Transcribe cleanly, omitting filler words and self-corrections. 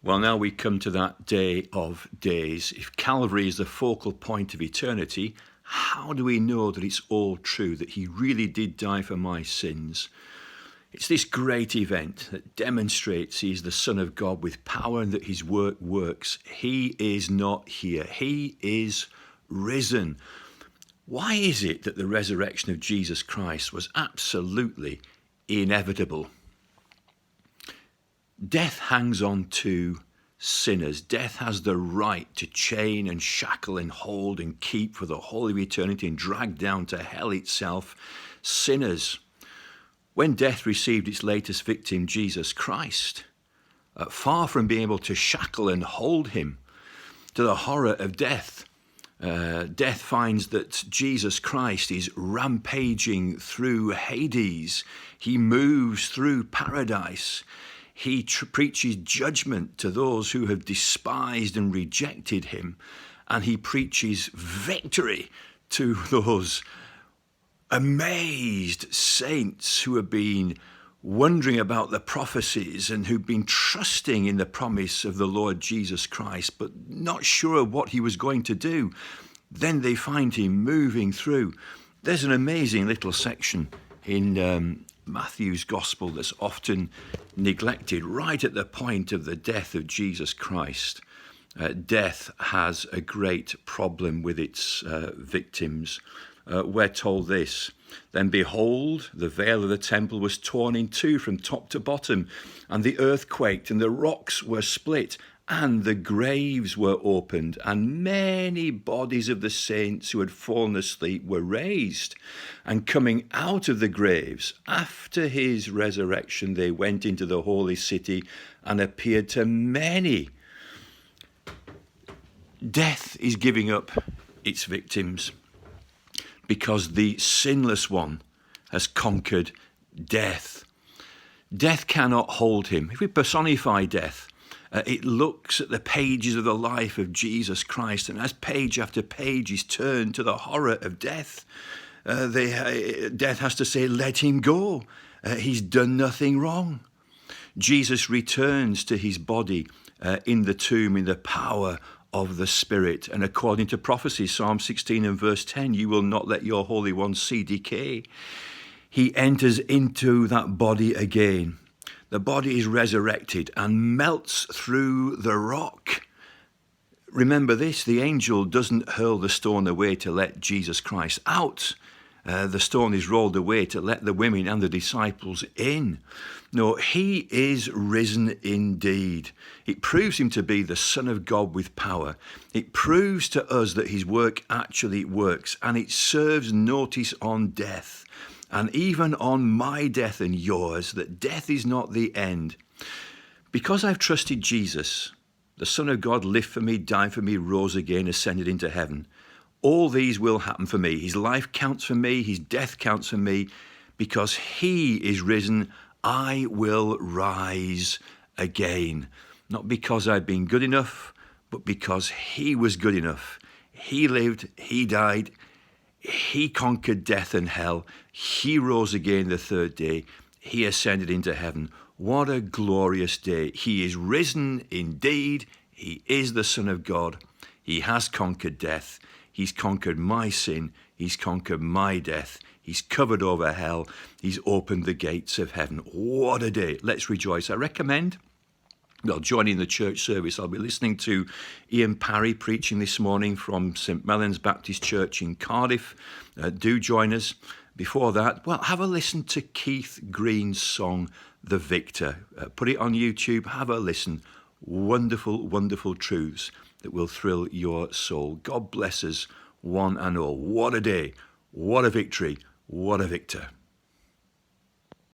Well, now we come to that day of days. If Calvary is the focal point of eternity, how do we know that it's all true, that he really did die for my sins? It's this great event that demonstrates he is the Son of God with power and that his work works. He is not here. He is risen. Why is it that the resurrection of Jesus Christ was absolutely inevitable? Death hangs on to sinners. Death has the right to chain and shackle and hold and keep for the whole of eternity and drag down to hell itself sinners. When death received its latest victim, Jesus Christ, far from being able to shackle and hold him to the horror of death, death finds that Jesus Christ is rampaging through Hades. He moves through paradise. He preaches judgment to those who have despised and rejected him. And he preaches victory to those amazed saints who have been wondering about the prophecies and who've been trusting in the promise of the Lord Jesus Christ, but not sure of what he was going to do. Then they find him moving through. There's an amazing little section in Matthew's gospel that's often neglected. Right at the point of the death of Jesus Christ, death has a great problem with its victims. We're told this: "Then behold, the veil of the temple was torn in two from top to bottom, and the earth quaked, and the rocks were split, and the graves were opened, and many bodies of the saints who had fallen asleep were raised. And coming out of the graves, after his resurrection, they went into the holy city and appeared to many." Death is giving up its victims because the sinless one has conquered death. Death cannot hold him. If we personify death, it looks at the pages of the life of Jesus Christ, and as page after page is turned to the horror of death, death has to say, let him go. He's done nothing wrong. Jesus returns to his body in the tomb in the power of the Spirit. And according to prophecy, Psalm 16 and verse 10, "You will not let your Holy One see decay." He enters into that body again. The body is resurrected and melts through the rock. Remember this, the angel doesn't hurl the stone away to let Jesus Christ out. The stone is rolled away to let the women and the disciples in. No, he is risen indeed. It proves him to be the Son of God with power. It proves to us that his work actually works, and it serves notice on death, and even on my death and yours, that death is not the end. Because I've trusted Jesus, the Son of God lived for me, died for me, rose again, ascended into heaven. All these will happen for me. His life counts for me. His death counts for me. Because he is risen, I will rise again. Not because I've been good enough, but because he was good enough. He lived, he died, he conquered death and hell. He rose again the third day. He ascended into heaven. What a glorious day. He is risen indeed. He is the Son of God. He has conquered death. He's conquered my sin. He's conquered my death. He's covered over hell. He's opened the gates of heaven. What a day. Let's rejoice. I recommend, joining the church service. I'll be listening to Ian Parry preaching this morning from St. Mellon's Baptist Church in Cardiff. Do join us. Before that, have a listen to Keith Green's song, The Victor. Put it on YouTube. Have a listen. Wonderful, wonderful truths that will thrill your soul. God bless us, one and all. What a day. What a victory. What a victor.